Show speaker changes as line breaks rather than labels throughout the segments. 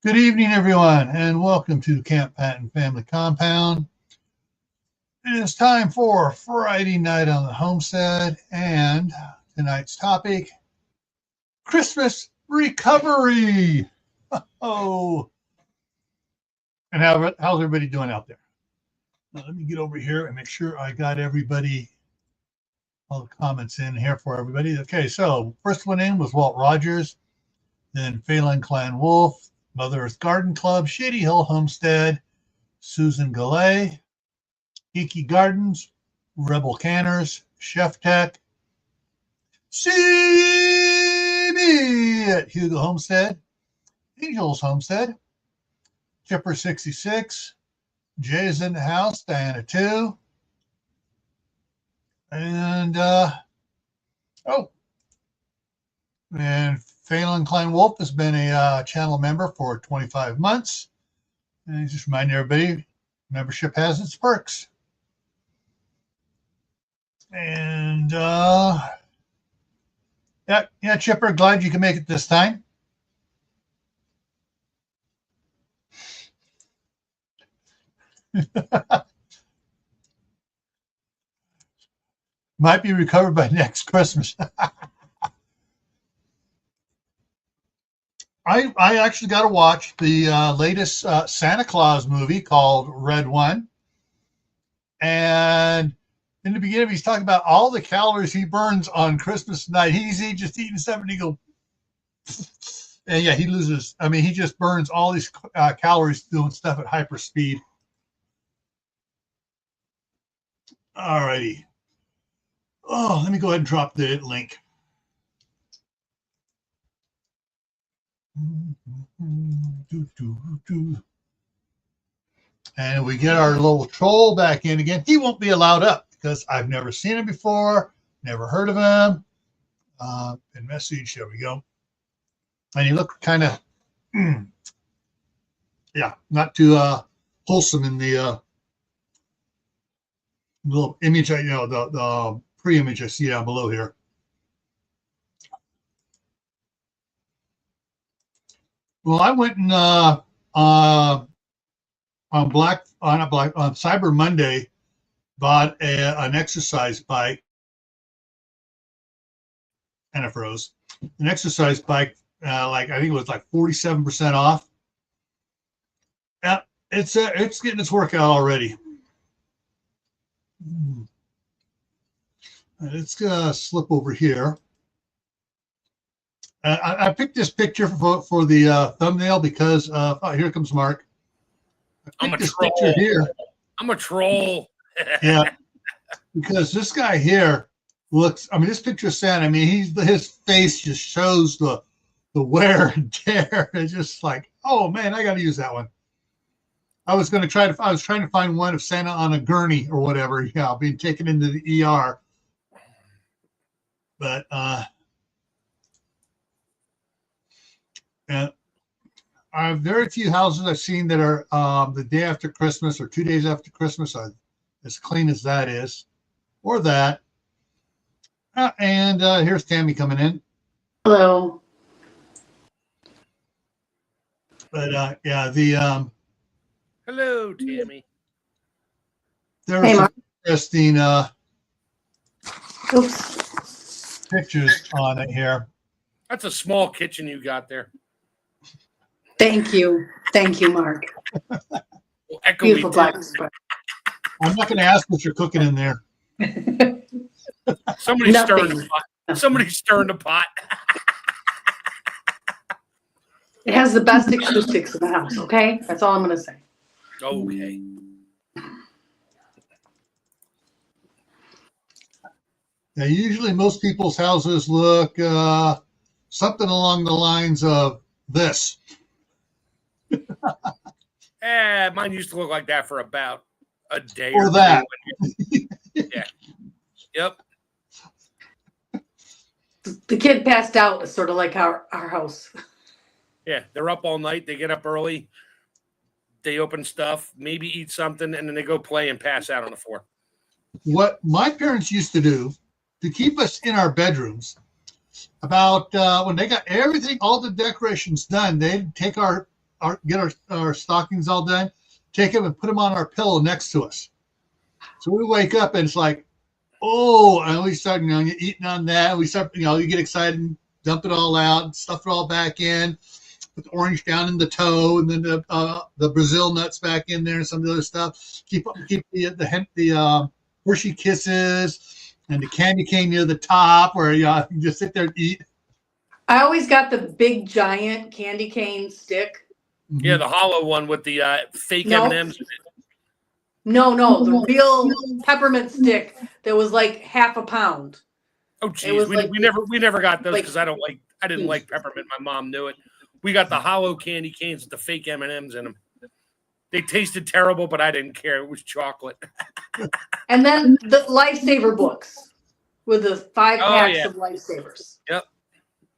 Good evening, everyone, and welcome to Camppatton Family Compound. It is time for Friday night on the Homestead, and tonight's topic, Christmas recovery. Oh, and how's everybody doing out there? Now, let me get over here and make sure I got everybody, all the comments in here for everybody. Okay, so first one in was Walt Rogers, then Phelan Clan Wolf, Mother Earth Garden Club, Shady Hill Homestead, Susan Gallet, Geeky Gardens, Rebel Canners, Chef Tech, See Me at Hugo Homestead, Angels Homestead, Chipper 66, Jay's in the house, Diana 2, and Phelan Klein Wolf has been a channel member for 25 months. And just reminding everybody, membership has its perks. And yeah, Chipper, glad you can make it this time. Might be recovered by next Christmas. I actually got to watch the latest Santa Claus movie called Red One. And in the beginning, he's talking about all the calories he burns on Christmas night. He's just eating stuff and he goes, and yeah, he loses. I mean, he just burns all these calories doing stuff at hyper speed. All righty. Oh, let me go ahead and drop the link. And we get our little troll back in again. He won't be allowed up because I've never seen him before, never heard of him. And message, there we go. And he looked kind of, yeah, not too wholesome in the little image, the pre-image I see down below here. Well, I went and on Cyber Monday bought an exercise bike, and it froze. An exercise bike, I think it was like 47% off. Yeah, it's getting its workout already. Let's slip over here. I picked this picture for the thumbnail because here comes Mark.
I'm a troll. Here. I'm a troll.
Yeah, because this guy here looks. I mean, this picture of Santa. I mean, his face just shows the wear and tear. It's just like, oh man, I got to use that one. I was trying to find one of Santa on a gurney or whatever. Yeah, being taken into the ER. But and I have very few houses I've seen that are the day after Christmas or 2 days after Christmas are as clean as that is, or that. And here's Tammy coming in.
Hello.
But yeah, the
hello, Tammy.
There's some interesting
Oops.
pictures on it here.
That's a small kitchen you got there.
Thank you, Mark. Beautiful black.
I'm not going to ask what you're cooking in there.
Somebody's stirring the pot. Somebody's stirring the pot.
It has the best acoustics in the house. Okay, that's all I'm going to say.
Okay.
Now, usually most people's houses look something along the lines of this.
Mine used to look like that for about a day
or that.
Yeah. Yep.
The kid passed out is sort of like our house.
Yeah, they're up all night. They get up early. They open stuff, maybe eat something, and then they go play and pass out on the floor.
What my parents used to do to keep us in our bedrooms, about when they got everything, all the decorations done, they'd take our our stockings all done, take them and put them on our pillow next to us. So we wake up and it's like, oh, and we start, eating on that. We start, you get excited and dump it all out, stuff it all back in, put the orange down in the toe, and then the Brazil nuts back in there and some of the other stuff. Keep the Hershey Kisses and the candy cane near the top where you can just sit there and eat.
I always got the big giant candy cane stick.
Yeah, the hollow one with the fake
No.
M&Ms.
No, the real peppermint stick that was like half a pound.
Oh, geez, we never got those because I didn't like peppermint. My mom knew it. We got the hollow candy canes with the fake M&Ms in them. They tasted terrible, but I didn't care. It was chocolate.
And then the Lifesaver books with the 5 packs of Lifesavers.
Yep.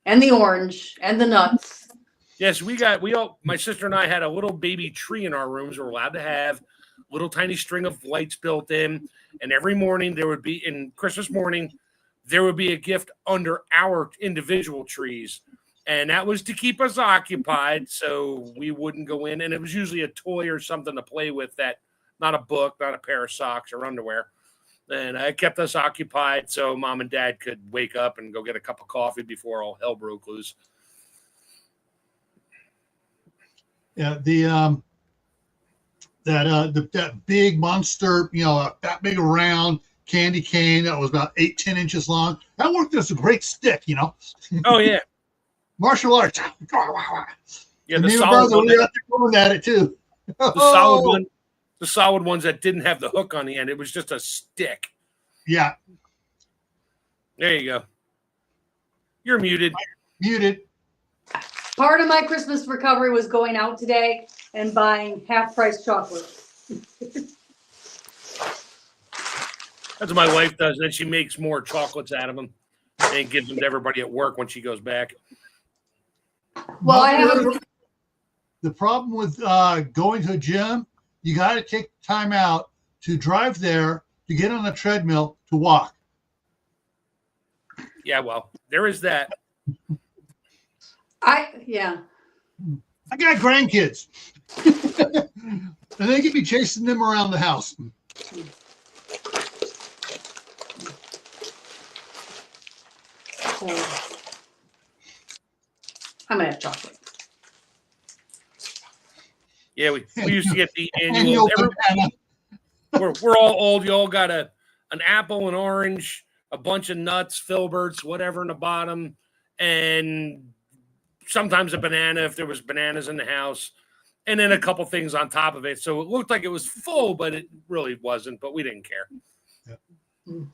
And the orange and the nuts.
Yes, my sister and I had a little baby tree in our rooms. We're allowed to have little tiny string of lights built in. And every morning Christmas morning, there would be a gift under our individual trees. And that was to keep us occupied so we wouldn't go in. And it was usually a toy or something to play with not a book, not a pair of socks or underwear. And it kept us occupied so mom and dad could wake up and go get a cup of coffee before all hell broke loose.
Yeah, that big monster, that big around candy cane that was about 8-10 inches long. That worked as a great stick,
Oh yeah.
Martial arts.
Yeah,
the solid one. We out there going at it too.
The solid ones that didn't have the hook on the end. It was just a stick.
Yeah.
There you go. You're muted.
Muted.
Part of my Christmas recovery was going out today and buying half-price chocolate.
That's what my wife does. Then she makes more chocolates out of them and gives them to everybody at work when she goes back.
Well,
the problem with going to a gym, you got to take time out to drive there, to get on a treadmill, to walk.
Yeah, well, there is that.
I got grandkids. And they could be chasing them around the house.
I'm gonna have chocolate.
Yeah, we used to get the annual. We're all old. You all got an apple, an orange, a bunch of nuts, filberts, whatever in the bottom, and sometimes a banana if there was bananas in the house, and then a couple things on top of it. So it looked like it was full, but it really wasn't. But we didn't care.
Yeah.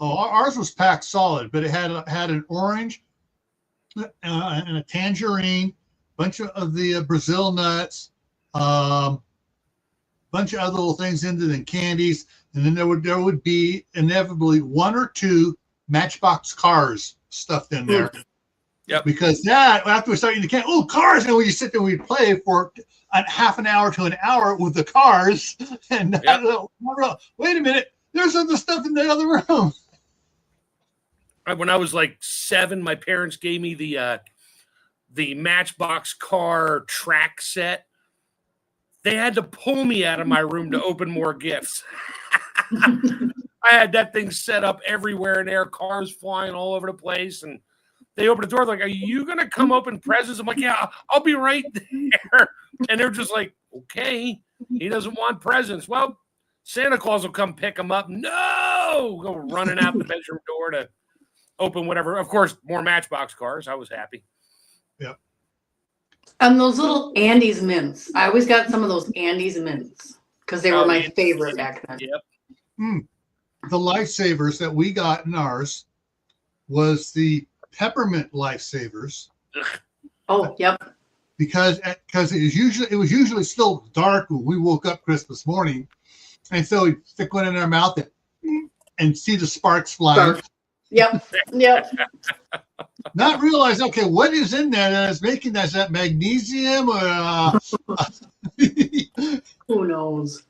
Oh, ours was packed solid, but it had an orange and a tangerine, bunch of the Brazil nuts, bunch of other little things in there and candies, and then there would be inevitably 1 or 2 Matchbox cars stuffed in there.
Yep.
Because that after we start eating the candy, cars, and we sit there, we'd play for half an hour to an hour with the cars, and wait a minute, there's other stuff in the other room.
When I was like 7, my parents gave me the Matchbox car track set. They had to pull me out of my room to open more gifts. I had that thing set up everywhere in there, cars flying all over the place, and they opened the door like, "Are you gonna come open presents?" I'm like, "Yeah, I'll be right there." And they're just like, "Okay, he doesn't want presents. Well, Santa Claus will come pick him up." No, go running out the bedroom door to open whatever. Of course, more Matchbox cars. I was happy.
Yep.
And those little Andes mints. I always got some of those Andes mints because they were my favorite back then.
Yep.
The Lifesavers that we got in ours was the peppermint Lifesavers.
Oh, yep.
Because it was usually still dark when we woke up Christmas morning, and so we stick one in our mouth and see the sparks flying.
Yep.
Not realize, okay, what is in there that is making that? Is that magnesium or
who knows?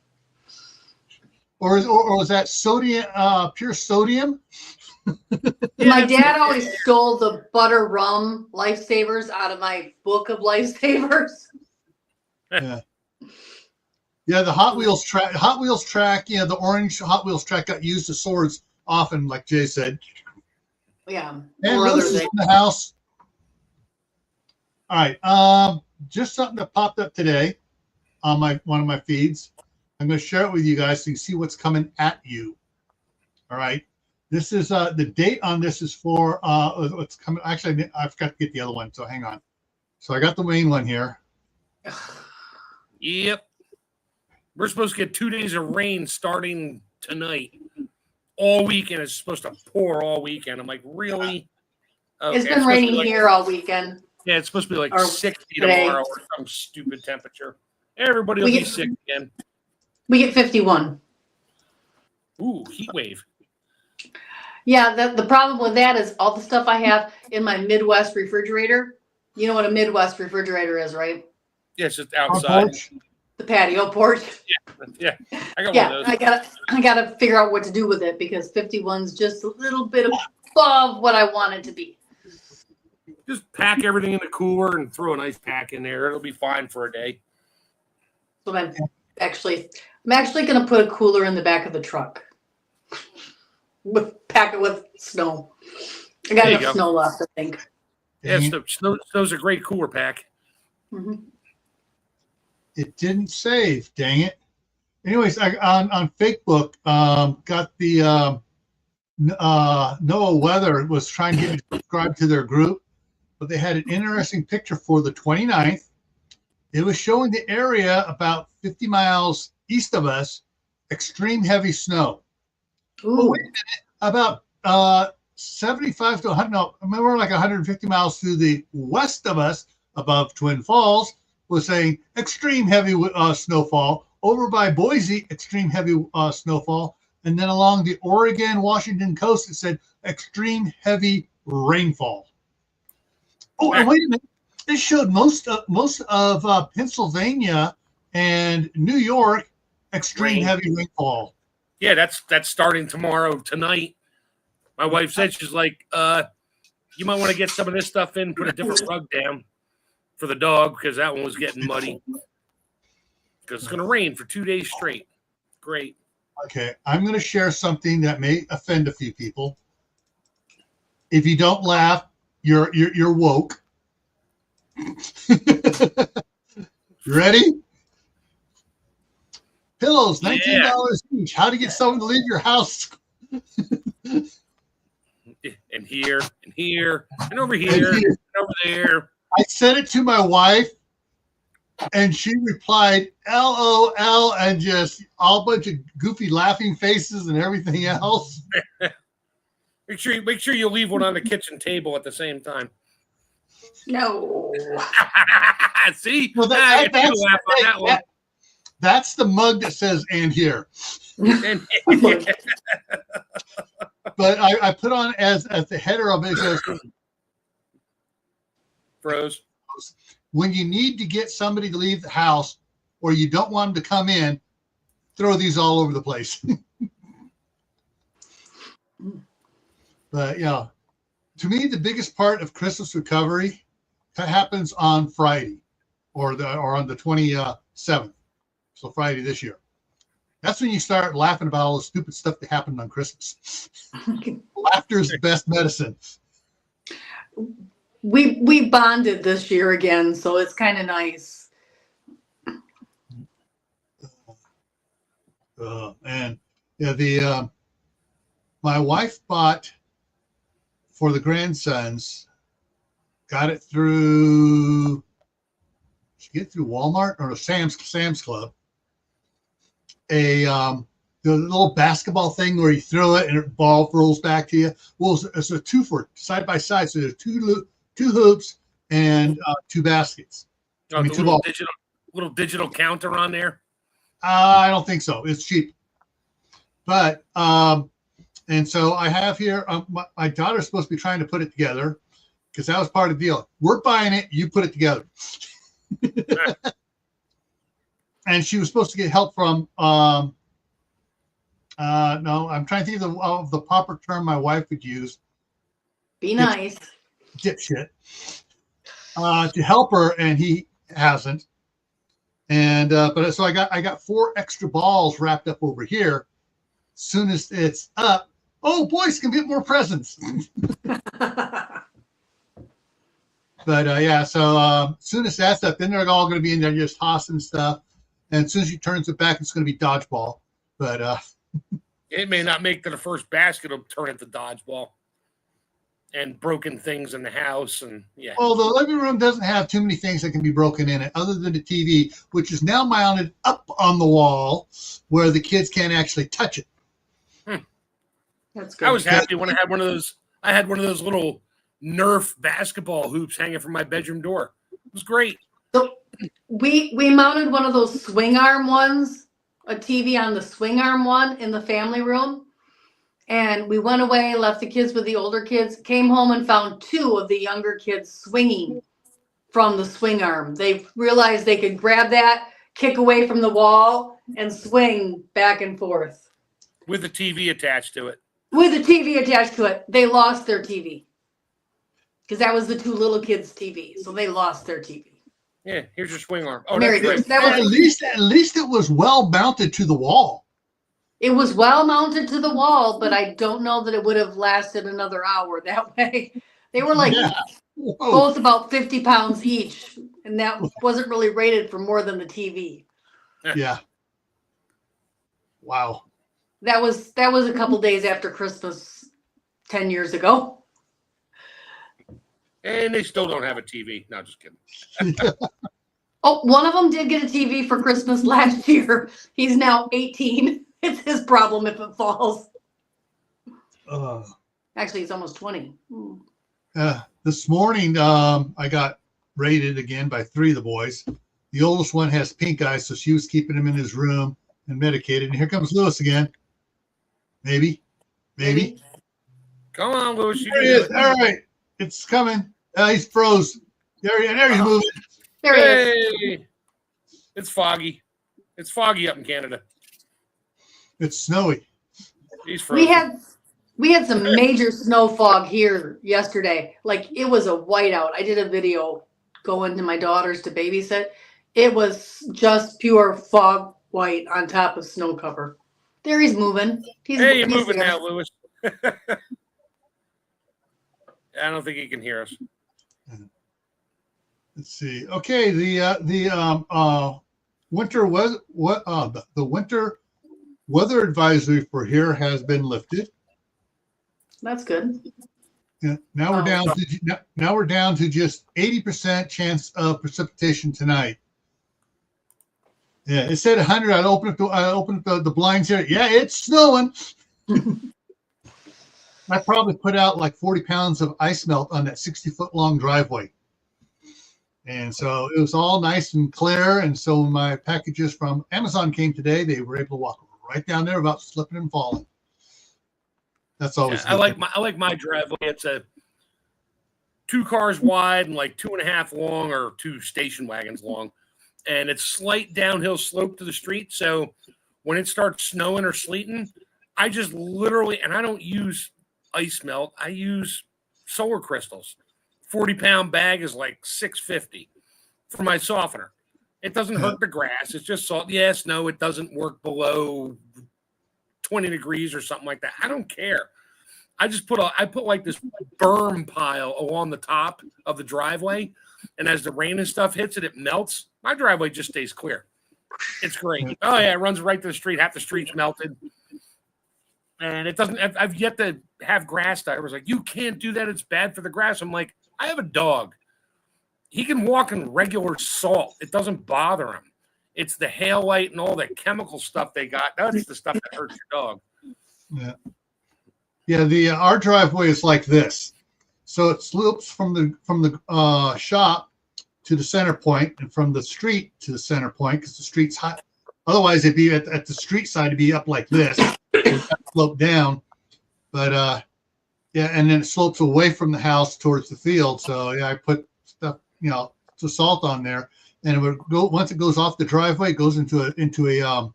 Or is that sodium, pure sodium?
My dad always stole the butter rum Lifesavers out of my book of Lifesavers.
Yeah. Yeah, the Hot Wheels track, the orange Hot Wheels track got used as swords often, like Jay said.
Yeah.
And
Or
Lewis
other
is
things.
in the house. All right. Just something that popped up today on one of my feeds. I'm going to share it with you guys so you see what's coming at you. All right. This is the date on this is for what's coming. Actually, I forgot to get the other one, so hang on. So I got the main one here.
Yep. We're supposed to get 2 days of rain starting tonight. All weekend. It's supposed to pour all weekend. I'm like, really? Okay.
It's been raining here all weekend.
Yeah, it's supposed to be like
Or
60
today.
tomorrow or some stupid temperature. Everybody will be sick again.
We get 51.
Ooh, heat wave.
Yeah, the problem with that is all the stuff I have in my Midwest refrigerator. You know what a Midwest refrigerator is, right?
Yeah, it's just outside.
The patio porch.
Yeah. I got one of those.
I gotta figure out what to do with it because 51's just a little bit above what I want it to be.
Just pack everything in the cooler and throw an ice pack in there. It'll be fine for a day.
So I'm actually gonna put a cooler in the back of the truck. Pack it with snow. I got enough snow left, I think.
Yeah, snow's a great cooler pack.
Mm-hmm.
It didn't save, dang it. Anyways, on Facebook, got the NOAA Weather was trying to get me to subscribe to their group, but they had an interesting picture for the 29th. It was showing the area about 50 miles east of us, extreme heavy snow.
Ooh.
But wait a minute, about 75 to 100, no, I mean, we're like 150 miles to the west of us, above Twin Falls, was saying extreme heavy snowfall. Over by Boise, extreme heavy snowfall. And then along the Oregon, Washington coast, it said extreme heavy rainfall. Oh, and wait a minute. It showed most of Pennsylvania and New York extreme heavy rainfall.
Yeah, that's starting tonight. My wife said, she's like, you might want to get some of this stuff in, put a different rug down for the dog because that one was getting muddy. Because it's going to rain for 2 days straight. Great.
Okay, I'm going to share something that may offend a few people. If you don't laugh, you're woke. Ready? Pillows, $19 each. How to get someone to leave your house?
And here, and over here, and over there.
I sent it to my wife, and she replied, LOL, and just all bunch of goofy laughing faces and everything else.
Make sure you leave one on the kitchen table at the same time.
No.
See?
Well, that's the mug that says "and here." But I put on as the header of it goes,
Froze.
When you need to get somebody to leave the house or you don't want them to come in, throw these all over the place. But yeah, to me, the biggest part of Christmas recovery happens on Friday or on the 27th. So Friday this year. That's when you start laughing about all the stupid stuff that happened on Christmas. Laughter is the best medicine.
We bonded this year again, so it's kind of nice.
And yeah, my wife bought for the grandsons, got it through. Did she get it through Walmart or Sam's Club? The little basketball thing where you throw it and the ball rolls back to you. Well, it's a two for side by side. So there's two hoops and two baskets.
Oh,
I mean,
the little digital counter on there.
I don't think so. It's cheap. But and so I have here. My daughter's supposed to be trying to put it together because that was part of the deal. We're buying it. You put it together. And she was supposed to get help from, no, I'm trying to think of the proper term my wife would use.
Be nice.
Dipshit. To help her, and he hasn't. And but so I got 4 extra balls wrapped up over here. As soon as it's up, oh, boys can get more presents. But yeah, so as soon as that's up, then they're all going to be in there just tossing stuff. And as soon as she turns it back, it's going to be dodgeball. But
it may not make to the first basket, it'll turn into dodgeball. And broken things in the house, and yeah.
Well, the living room doesn't have too many things that can be broken in it, other than the TV, which is now mounted up on the wall, where the kids can't actually touch it.
That's good.
I was happy when I had one of those. I had one of those little Nerf basketball hoops hanging from my bedroom door. It was great.
So we mounted one of those swing arm ones, a TV on the swing arm one in the family room. And we went away, left the kids with the older kids, came home and found 2 of the younger kids swinging from the swing arm. They realized they could grab that, kick away from the wall, and swing back and forth.
With a TV attached to it.
With a TV attached to it. They lost their TV. Because that was the 2 little kids' TV. So they lost their TV.
Yeah, here's your swing arm. Oh,
Mary,
that's great.
that was,
at least it was well mounted to the wall.
it was well mounted to the wall, but I don't know that it would have lasted another hour that way. They were like both about 50 pounds each, and that wasn't really rated for more than the TV.
Yeah. Wow.
That was a couple days after Christmas 10 years ago.
And they still don't have a TV. No, just kidding.
Oh, one of them did get a TV for Christmas last year. He's now 18. It's his problem if it falls. Actually, it's almost 20.
This morning, I got raided again by 3 of the boys. The oldest one has pink eye, so she was keeping him in his room and medicated. And here comes Lewis again. Maybe.
Come on, Louis.
There he is. All right. It's coming. He's froze. There he's moving.
There he is.
Hey. It's foggy. It's foggy up in Canada.
It's snowy.
He's frozen.
We had some major snow fog here yesterday. Like, it was a whiteout. I did a video going to my daughter's to babysit. It was just pure fog white on top of snow cover. There he's moving.
Hey, you're moving now, Louis. I don't think he can hear us.
Let's see. Okay, the winter the winter weather advisory for here has been lifted.
That's good.
Yeah, now we're down to just 80% chance of precipitation tonight. Yeah, it said 100. I opened up the blinds here. Yeah, it's snowing. I probably put out like 40 pounds of ice melt on that 60-foot long driveway. And so it was all nice and clear. And so when my packages from Amazon came today, they were able to walk right down there without slipping and falling. That's always
I like my driveway. It's a 2 cars wide and like 2.5 long, or 2 station wagons long. And it's slight downhill slope to the street. So when it starts snowing or sleeting, I just literally, and I don't use ice melt, I use solar crystals. 40-pound bag is like $6.50 for my softener. It doesn't hurt the grass. It's just salt. Yes, no, it doesn't work below 20 degrees or something like that. I don't care. I just put like this berm pile along the top of the driveway, and as the rain and stuff hits it, it melts. My driveway just stays clear. It's great. Oh yeah, it runs right to the street. Half the street's melted, and it doesn't. I've yet to have grass. I was like, you can't do that. It's bad for the grass. I'm like, I have a dog. He can walk in regular salt. It doesn't bother him. It's the halite and all that chemical stuff they got. That's the stuff that hurts your dog.
Yeah. Yeah. Our driveway is like this. So it slopes from the shop to the center point, and from the street to the center point, because the street's high. Otherwise, it'd be at the street side, it'd be up like this, slope down. But yeah, and then it slopes away from the house towards the field. So yeah, I put stuff, to salt on there, and it would go once it goes off the driveway, it goes into a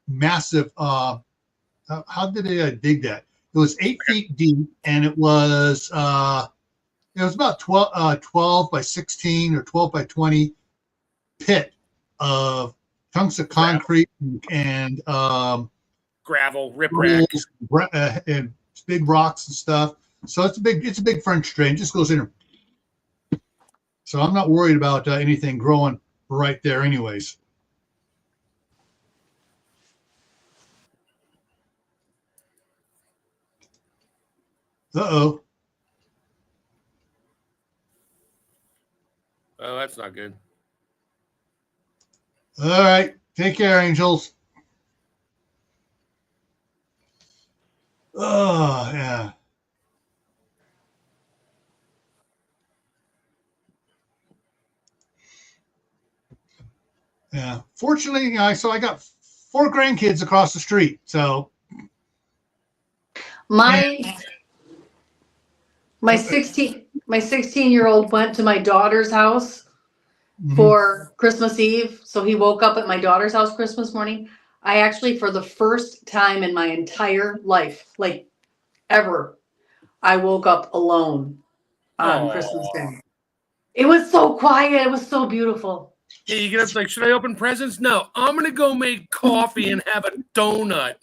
massive. How did they dig that? It was 8 feet deep, and it was about 12 by 16 or 12 by 20 pit of chunks of concrete and
gravel, riprap,
and big rocks and stuff. So it's a big French drain. It just goes in there. So I'm not worried about anything growing right there, anyways. Uh-oh.
Oh, that's not good.
All right. Take care, angels. Oh, yeah. Yeah. Fortunately, so I got 4 grandkids across the street. So
My 16-year-old went to my daughter's house for Christmas Eve. So he woke up at my daughter's house Christmas morning. I actually, for the first time in my entire life, like ever, I woke up alone on Christmas Day. It was so quiet. It was so beautiful.
Yeah, you get up like, should I open presents? No, I'm going to go make coffee and have a donut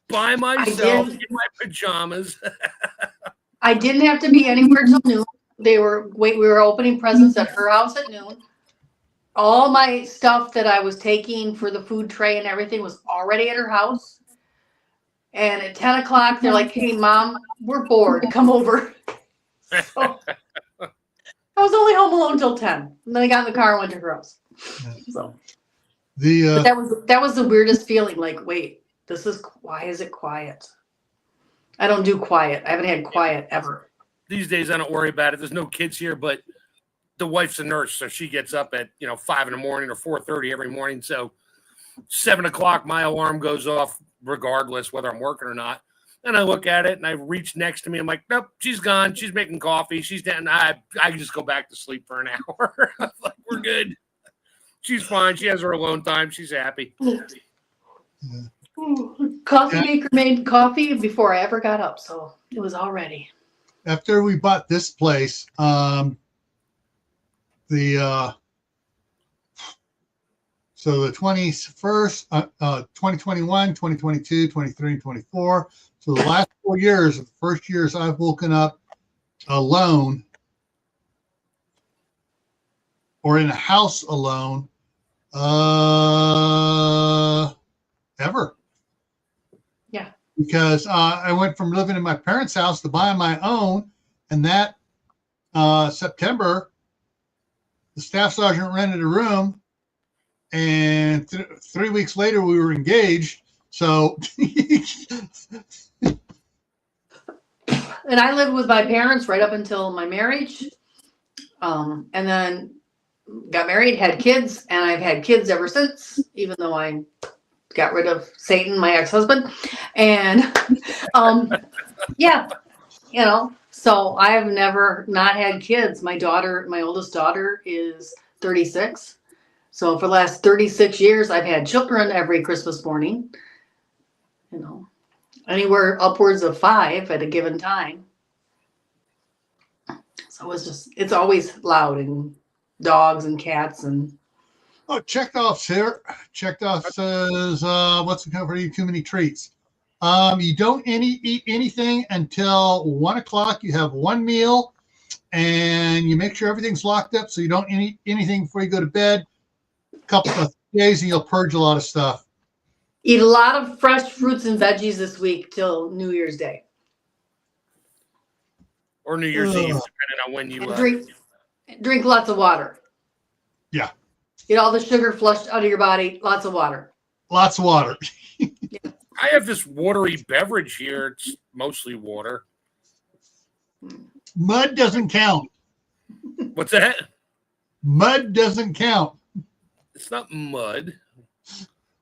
by myself in my pajamas.
I didn't have to be anywhere till noon. We were opening presents at her house at noon. All my stuff that I was taking for the food tray and everything was already at her house. And at 10 o'clock, they're like, hey, Mom, we're bored. Come over. So I was only home alone till 10. And then I got in the car and went to her house. So but that was the weirdest feeling. Like, wait, why is it quiet? I don't do quiet. I haven't had quiet ever.
These days, I don't worry about it. There's no kids here, but the wife's a nurse, so she gets up at 5 in the morning or 4:30 every morning. So 7 o'clock, my alarm goes off regardless whether I'm working or not. And I look at it and I reach next to me. I'm like, nope, she's gone. She's making coffee. She's down. I can just go back to sleep for an hour. I'm like, we're good. She's fine. She has her alone time. She's happy.
Yeah.
Coffee maker made coffee before I ever got up, so it was all ready.
After we bought this place, so the 21st, 2021, 2022, 23, and 24. So the last 4 years, the first years I've woken up alone or in a house alone ever.
Yeah.
Because I went from living in my parents' house to buying my own, and that September, the staff sergeant rented a room, and 3 weeks later we were engaged. So
and I lived with my parents right up until my marriage, and then got married, had kids, and I've had kids ever since, even though I got rid of Satan, my ex-husband. And yeah, so I've never not had kids. My oldest daughter is 36. So for the last 36 years, I've had children every Christmas morning, anywhere upwards of 5 at a given time. So it's always loud, and dogs and cats and.
Oh, checked off here. Checked off says, what's the cover? Eat too many treats. You don't eat anything until 1 o'clock. You have one meal, and you make sure everything's locked up so you don't eat anything before you go to bed. A couple of days, and you'll purge a lot of stuff.
Eat a lot of fresh fruits and veggies this week till New Year's Day.
Or New Year's Eve, depending on when you
drink lots of water.
Yeah.
Get all the sugar flushed out of your body. Lots of water.
Lots of water.
Yeah.
I have this watery beverage here. It's mostly water.
Mud doesn't count.
What's that?
Mud doesn't count.
It's not mud.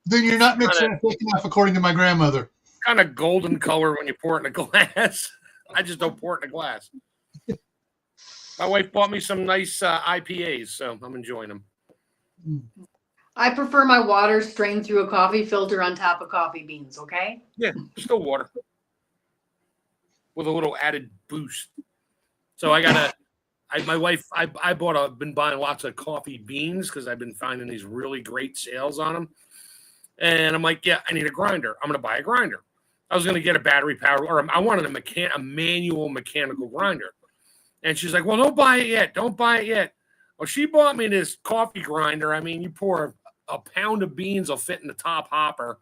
Then you're not mixing it thick enough, according to my grandmother.
Kind of golden color when you pour it in a glass. I just don't pour it in a glass. My wife bought me some nice IPAs, so I'm enjoying them.
I prefer my water strained through a coffee filter on top of coffee beans, okay?
Yeah, still water. With a little added boost. So I got been buying lots of coffee beans because I've been finding these really great sales on them. And I'm like, yeah, I need a grinder. I'm going to buy a grinder. I was going to get a battery powered, or I wanted a manual mechanical grinder. And she's like, well, don't buy it yet. Don't buy it yet. Well, she bought me this coffee grinder. I mean, you pour a pound of beans will fit in the top hopper,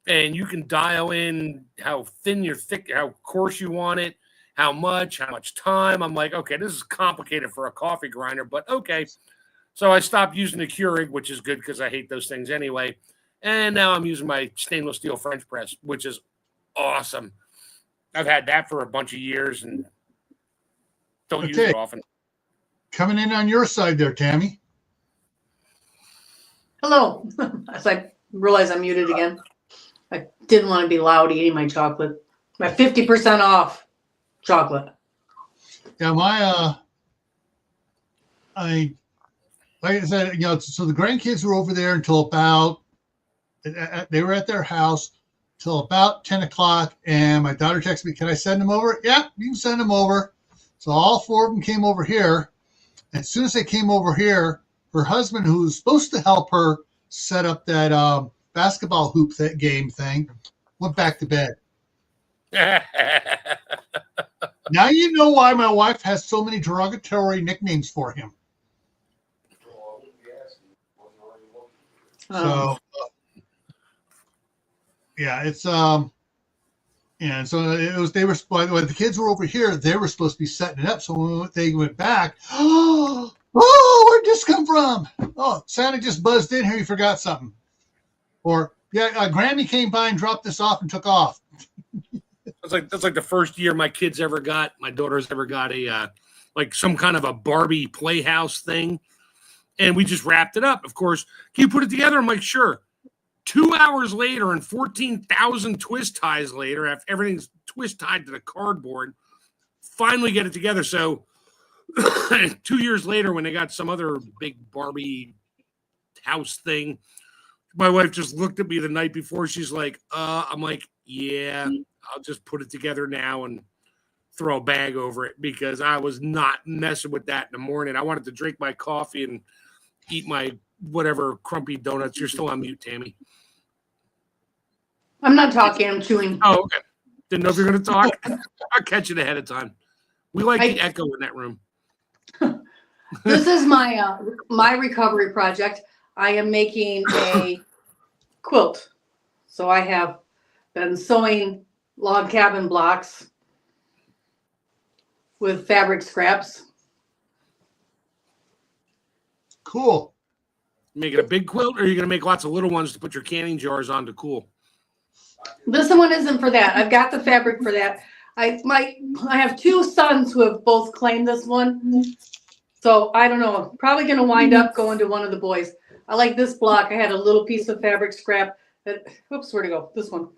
and you can dial in how thin you're thick, how coarse you want it, how much time. I'm like, okay, this is complicated for a coffee grinder, but okay. So I stopped using the Keurig, which is good because I hate those things anyway. And now I'm using my stainless steel French press, which is awesome. I've had that for a bunch of years and don't use it often.
Coming in on your side there, Tammy.
Hello. As I realize I'm muted again. I didn't want to be loud eating my chocolate. My 50% off chocolate.
Yeah, like I said, so the grandkids were over there until about, they were at their house till about 10 o'clock, and my daughter texted me, can I send them over? Yeah, you can send them over. So all four of them came over here. And as soon as they came over here, her husband, who was supposed to help her set up that basketball hoop game thing, went back to bed. Now you know why my wife has so many derogatory nicknames for him. So, yeah, it's and so it was. They were when the kids were over here. They were supposed to be setting it up. So when they went back, oh, where'd this come from? Oh, Santa just buzzed in here. He forgot something. Or yeah, Grammy came by and dropped this off and took off.
That's like the first year my daughters ever got a like some kind of a Barbie playhouse thing, and we just wrapped it up. Of course, can you put it together? I'm like, sure. 2 hours later and 14,000 twist ties later, after everything's twist tied to the cardboard, finally get it together. So 2 years later, when they got some other big Barbie house thing, my wife just looked at me the night before. She's like, I'm like, yeah, I'll just put it together now and throw a bag over it because I was not messing with that in the morning. I wanted to drink my coffee and eat my whatever crumpy donuts. You're still on mute, Tammy.
I'm not talking. I'm chewing.
Oh, okay. Didn't know if you were going to talk. I'll catch it ahead of time. We like the echo in that room.
This is my my recovery project. I am making a quilt. So I have been sewing log cabin blocks with fabric scraps.
Cool.
Make it a big quilt, or are you going to make lots of little ones to put your canning jars on to cool?
This one isn't for that. I've got the fabric for that. I have two sons who have both claimed this one. So I don't know. I'm probably going to wind up going to one of the boys. I like this block. I had a little piece of fabric scrap that, oops, where'd it go? This one.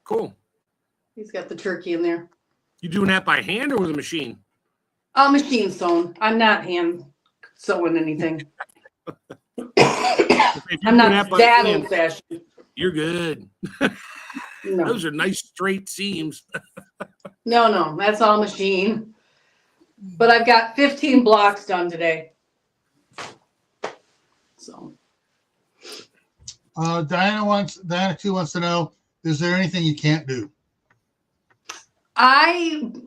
Cool.
He's got the turkey in there.
You doing that by hand or with a machine?
Machine sewn. I'm not hand sewing anything. I'm not that old fashioned.
You're good.
No.
Those are nice straight seams.
No, that's all machine. But I've got 15 blocks done today. So
Diana too wants to know, is there anything you can't do?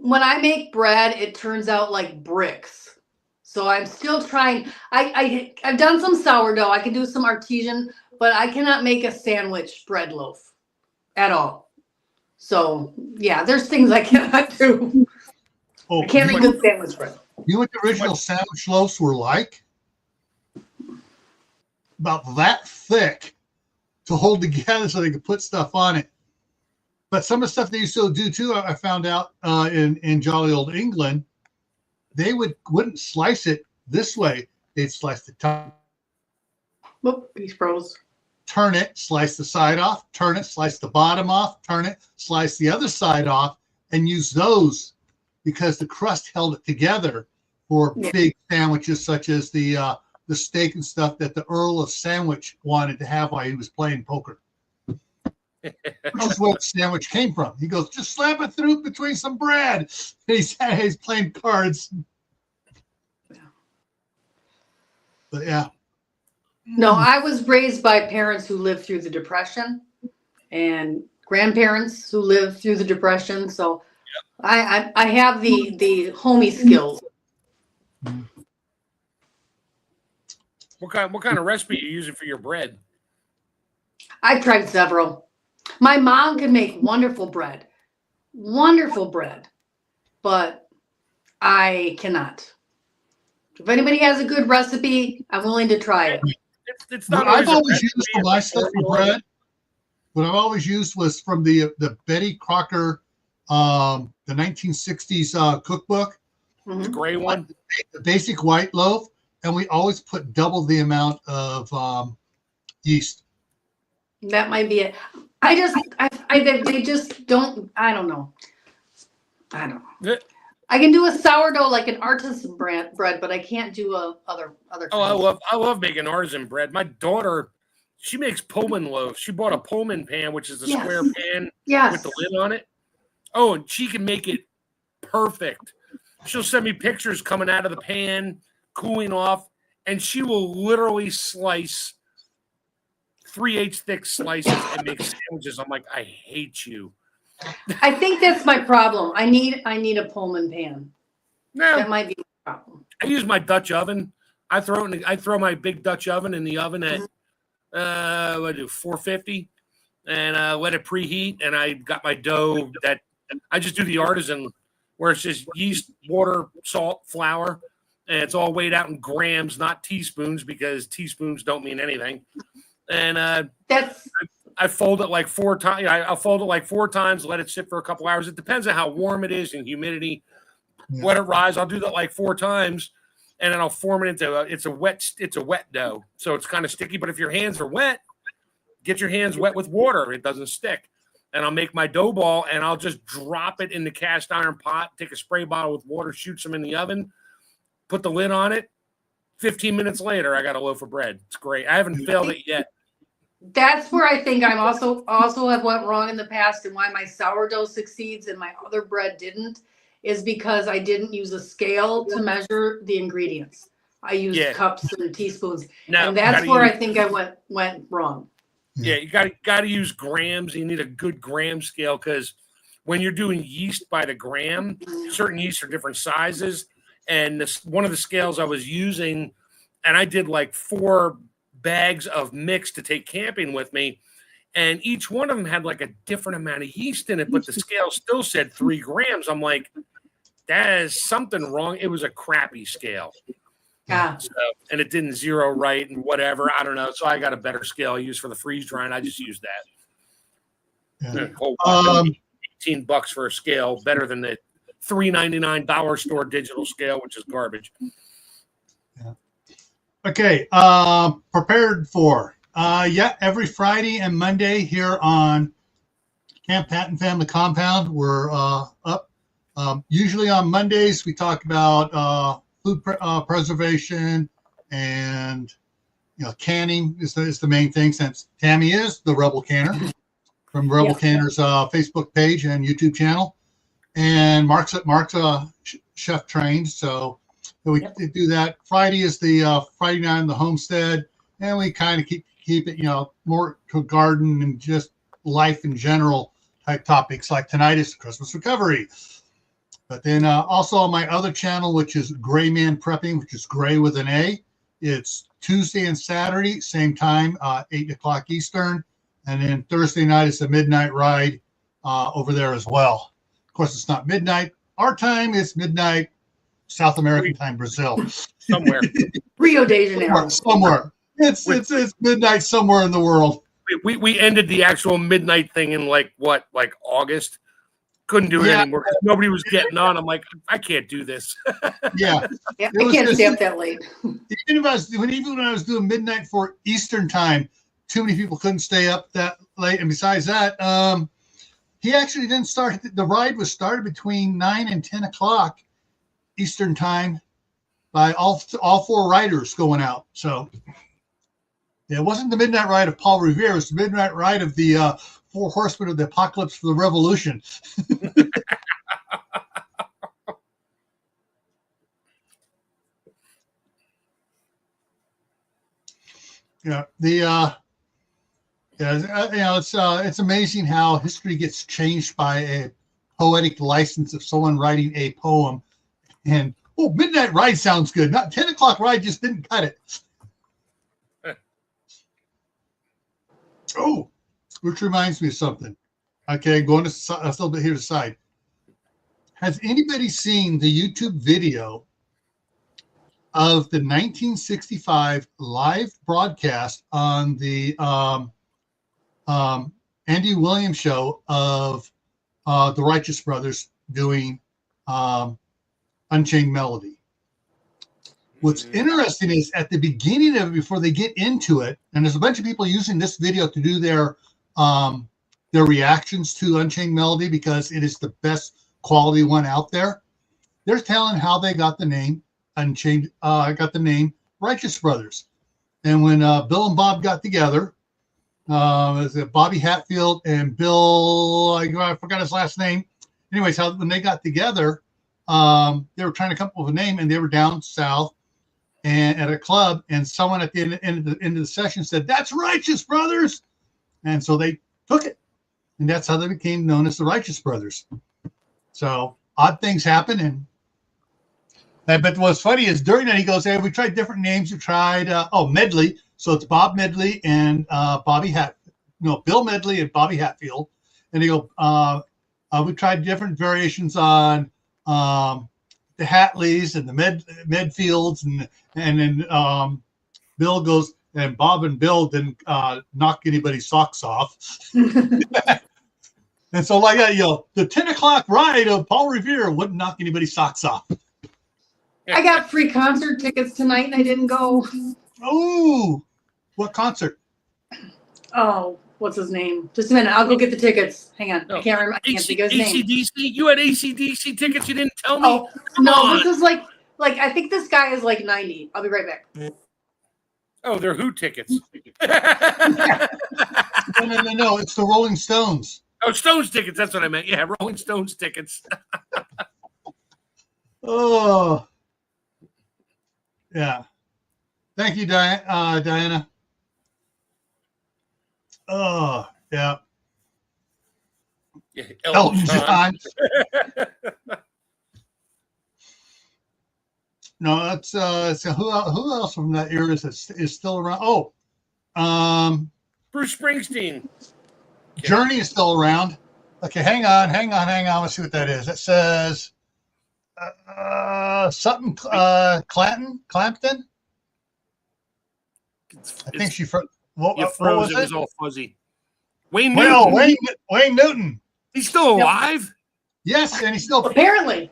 When I make bread, it turns out like bricks. So I'm still trying. I've done some sourdough. I can do some artesian, but I cannot make a sandwich bread loaf at all. So yeah, there's things I cannot do. I can't make good sandwich bread.
You know what the original sandwich loaves were like? About that thick to hold together so they could put stuff on it. But some of the stuff they used to do too, I found out in jolly old England, they wouldn't slice it this way. They'd slice the top.
Whoop, he's froze.
Turn it, slice the side off, turn it, slice the bottom off, turn it, slice the other side off, and use those because the crust held it together for big sandwiches such as the steak and stuff that the Earl of Sandwich wanted to have while he was playing poker. which is where the sandwich came from. He goes, just slap it through between some bread. And he's playing cards. But yeah.
No, I was raised by parents who lived through the Depression and grandparents who lived through the Depression. So I have the homey skills.
What kind of recipe are you using for your bread?
I tried several. My mom can make wonderful bread, but I cannot. If anybody has a good recipe, I'm willing to try it.
It's not.
I've always used for my stuff for bread. What I've always used was from the Betty Crocker, the 1960s cookbook.
The gray one,
the basic white loaf, and we always put double the amount of yeast.
That might be it. They just don't. I don't know. I can do a sourdough like an artisan bread, but I can't do other.
Oh, I love making artisan bread. My daughter, she makes Pullman loaves. She bought a Pullman pan, which is the square pan with the lid on it. Oh, and she can make it perfect. She'll send me pictures coming out of the pan, cooling off, and she will literally slice 3/8 thick slices and make sandwiches. I'm like, I hate you.
I think that's my problem. I need a Pullman pan.
No,
that might be the problem.
I use my Dutch oven. I throw my big Dutch oven in the oven at 450, and let it preheat. And I got my dough that I just do the artisan, where it's just yeast, water, salt, flour, and it's all weighed out in grams, not teaspoons, because teaspoons don't mean anything. And I fold it like 4 times. I'll fold it like 4 times, let it sit for a couple hours. It depends on how warm it is and humidity. Yeah. Let it rise. I'll do that like 4 times, and then I'll form it into it's a wet dough. So it's kind of sticky. But if your hands are wet, get your hands wet with water. It doesn't stick. And I'll make my dough ball, and I'll just drop it in the cast iron pot. Take a spray bottle with water, shoot some in the oven, put the lid on it. 15 minutes later, I got a loaf of bread. It's great. I haven't failed it yet.
That's where I think I'm also have went wrong in the past, and why my sourdough succeeds and my other bread didn't, is because I didn't use a scale to measure the ingredients. I used cups and teaspoons, and that's where I think I went wrong.
Yeah, you got to use grams. You need a good gram scale, because when you're doing yeast by the gram, certain yeasts are different sizes. And one of the scales I was using, and I did like 4 bags of mix to take camping with me, and each one of them had like a different amount of yeast in it, but the scale still said 3 grams. I'm like, that is something wrong. It was a crappy scale.
Yeah.
So, and it didn't zero right and whatever. I don't know. So I got a better scale I use for the freeze dry, and I just use that.
Yeah.
$18 for a scale, better than the $3.99 dollar store digital scale, which is garbage.
Yeah. Okay. Prepared for. Every Friday and Monday here on Camppatton Family Compound, we're up. Usually on Mondays, we talk about food preservation, and canning is the main thing, since Tammy is the Rebel Canner from Rebel Canner's Facebook page and YouTube channel, and Mark's chef trained, so we do that. Friday is the Friday night on the Homestead, and we kind of keep it more to garden and just life in general type topics. Like tonight is Christmas recovery. But then also on my other channel, which is Gray Man Prepping, which is Gray with an A, it's Tuesday and Saturday, same time, 8 o'clock Eastern. And then Thursday night is the Midnight Ride over there as well. Of course, it's not midnight our time, it's midnight South American time, Brazil.
Somewhere.
Rio de Janeiro.
Somewhere. It's midnight somewhere in the world.
We ended the actual midnight thing in like August. Couldn't do it anymore. Nobody was getting on. I'm like, I can't do this.
I can't stay up that late.
Even when I was doing midnight for Eastern time, too many people couldn't stay up that late. And besides that, he actually didn't start. The ride was started between 9 and 10 o'clock Eastern time by all 4 riders going out. So it wasn't the midnight ride of Paul Revere. It was the midnight ride of the four horsemen of the apocalypse for the revolution. Yeah, it's amazing how history gets changed by a poetic license of someone writing a poem. And Midnight Ride sounds good. Not 10 o'clock ride just didn't cut it. Oh, which reminds me of something. Okay, going to a little bit here to the side. Has anybody seen the YouTube video of the 1965 live broadcast on the Andy Williams show of the Righteous Brothers doing Unchained Melody? What's interesting is at the beginning of it, before they get into it, and there's a bunch of people using this video to do their reactions to Unchained Melody because it is the best quality one out there. They're telling how they got the name Unchained, got the name Righteous Brothers. And when Bill and Bob got together, was it Bobby Hatfield and Bill, I forgot his last name. Anyways, when they got together, they were trying to come up with a name, and they were down south and at a club, and someone at the end of the session said, "That's Righteous Brothers." And so they took it, and that's how they became known as the Righteous Brothers. So odd things happen. But what's funny is during that, he goes, "Hey, we tried different names. We tried, Medley." So it's Bob Medley and Bill Medley and Bobby Hatfield. And he goes, we tried different variations on the Hatleys and the Medfields. And then Bill goes, and Bob and Bill didn't knock anybody's socks off. And so like that, the 10 o'clock ride of Paul Revere wouldn't knock anybody's socks off.
I got free concert tickets tonight and I didn't go.
Oh, what concert?
Oh, what's his name? Just a minute. I'll go get the tickets. Hang on. I can't remember. I can't think of his name.
AC/DC? You had AC/DC tickets? You didn't tell me?
Oh, no, this is like I think this guy is like 90. I'll be right back.
Oh, they're Who tickets.
No. It's the Rolling Stones.
Oh, Stones tickets. That's what I meant. Yeah, Rolling Stones tickets.
Oh. Yeah. Thank you, Diana. Oh, yeah. Elton John. No, that's so who else from that era is still around? Oh,
Bruce Springsteen.
Journey is still around. Okay, hang on. Let's see what that is. It says something Clampton. I think she froze.
What was it? It was all fuzzy. Wayne
Newton.
He's still alive?
Yes, and he's still
apparently.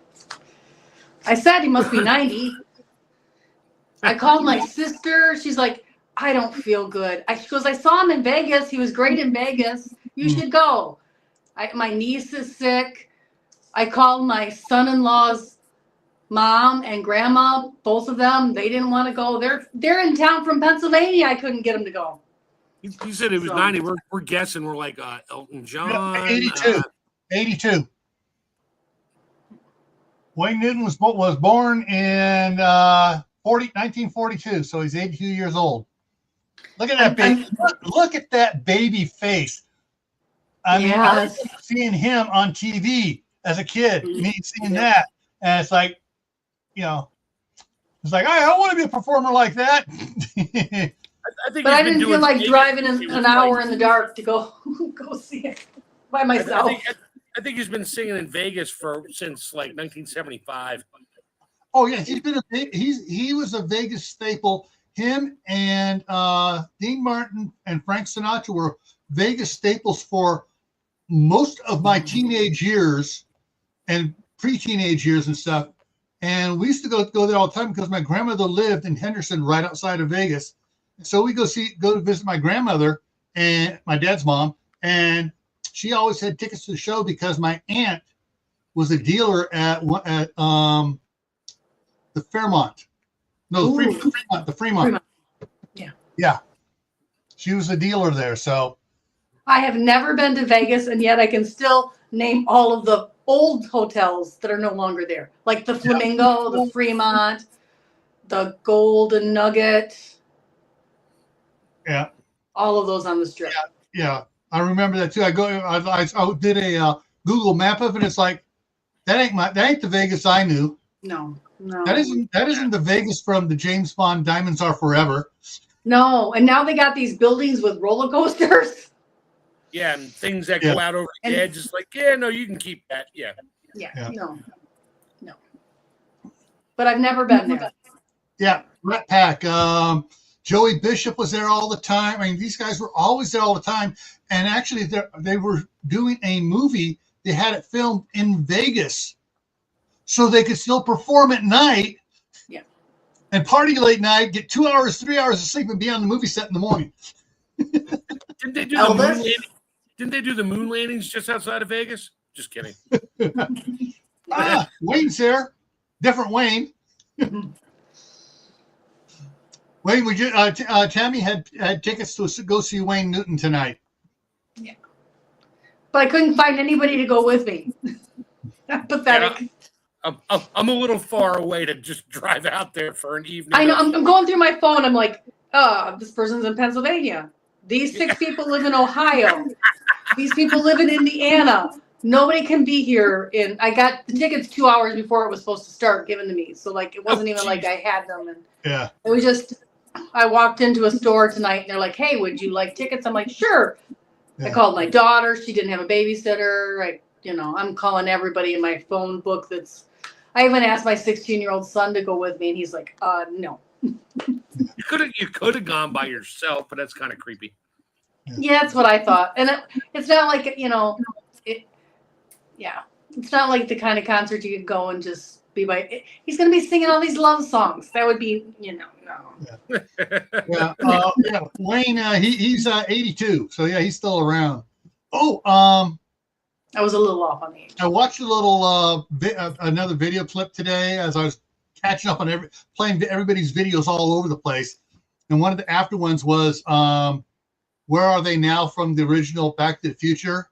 I said he must be 90. I called my sister. She's like, I don't feel good. She goes, I saw him in Vegas. He was great in Vegas. You should go. My niece is sick. I called my son-in-law's mom and grandma, both of them. They didn't want to go. They're in town from Pennsylvania. I couldn't get them to go.
You said it was 90. We're guessing. We're like Elton John.
82. Wayne Newton was born in 1942, so he's 82 years old. Look at that baby. Look at that baby face. I mean, I was seeing him on TV as a kid, seeing that, and it's like, it's like I want to be a performer like that.
But I didn't feel like driving an hour in the dark to go see it by myself.
I think he's been singing in Vegas since like 1975.
Oh yeah, he was a Vegas staple. Him and Dean Martin and Frank Sinatra were Vegas staples for most of my teenage years and pre-teenage years and stuff. And we used to go there all the time because my grandmother lived in Henderson, right outside of Vegas. So we go to visit my grandmother and my dad's mom, and she always had tickets to the show because my aunt was a dealer at the Fairmont. No, the Fremont.
Yeah.
Yeah. She was a dealer there. So
I have never been to Vegas, and yet I can still name all of the old hotels that are no longer there, like the Flamingo, the Fremont, the Golden Nugget.
Yeah.
All of those on the Strip.
Yeah. I remember that too. I did a Google map of it. It's like that ain't the Vegas I knew.
No.
That isn't the Vegas from the James Bond Diamonds Are Forever.
No, and now they got these buildings with roller coasters.
Yeah, and things that go out over the edge. It's like, no, you can keep that. Yeah.
No. But I've never been there.
Yeah, Rat Pack. Joey Bishop was there all the time. I mean, these guys were always there all the time. And actually, they were doing a movie. They had it filmed in Vegas, so they could still perform at night.
Yeah.
And party late night, get 2 hours, 3 hours of sleep, and be on the movie set in the morning.
Didn't they do the moon landing? Didn't they do the moon landings just outside of Vegas? Just kidding.
Wayne's there. Different Wayne. Wayne, would you? Tammy had tickets to go see Wayne Newton tonight.
Yeah, but I couldn't find anybody to go with me. Pathetic.
Yeah, I'm a little far away to just drive out there for an evening.
I know. I'm going through my phone. I'm like, this person's in Pennsylvania. These 6 people live in Ohio. These people live in Indiana. Nobody can be here. I got the tickets 2 hours before it was supposed to start given to me. So like, it wasn't even like I had them. And it was just, I walked into a store tonight and they're like, hey, would you like tickets? I'm like, sure. Yeah. I called my daughter. She didn't have a babysitter. I'm calling everybody in my phone book. I even asked my 16-year-old son to go with me, and he's like, no.
You could have gone by yourself, but that's kind of creepy.
Yeah, that's what I thought. And it's not like, it's not like the kind of concert you could go and just be by. He's going to be singing all these love songs. That would be, no.
Yeah. Wayne, he's 82, so yeah, he's still around. Oh,
I was a little off on the age.
I watched a little another video clip today as I was catching up on playing everybody's videos all over the place, and one of the after ones was Where Are They Now from the original Back to the Future.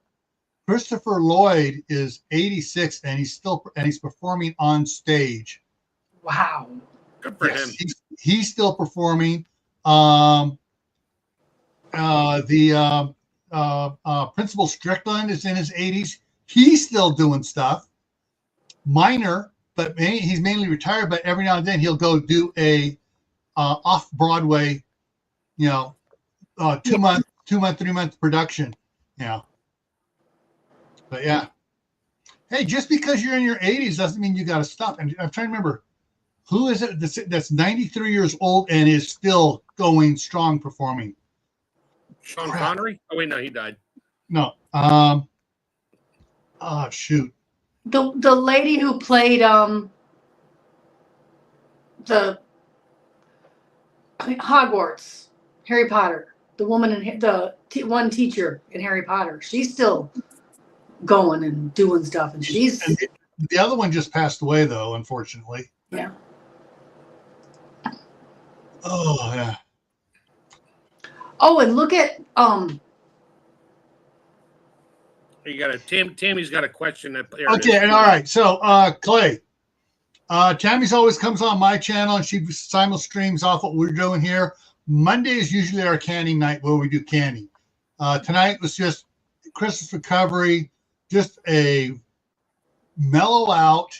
Christopher Lloyd is 86 and he's performing on stage.
Wow.
Good for him.
He's still performing. Principal Strickland is in his 80s. He's still doing stuff. Minor, but he's mainly retired, but every now and then he'll go do a off-Broadway, 2 month, 3 month production. Yeah. But yeah. Hey, just because you're in your 80s doesn't mean you got to stop. And I'm trying to remember, who is it that's 93 years old and is still going strong performing?
Sean Connery? Oh, wait, no, he died.
No. Shoot.
The lady who played the Hogwarts, Harry Potter, the woman in one teacher in Harry Potter, she's still going and doing stuff, and she's.
And the other one just passed away, though, unfortunately.
Yeah.
Oh yeah.
Oh, and look at
You got Tammy's got a question.
Okay, and all right. So Clay, Tammy's always comes on my channel and she simul streams off what we're doing here. Monday is usually our canning night where we do canning. Tonight was just Christmas recovery, just a mellow out,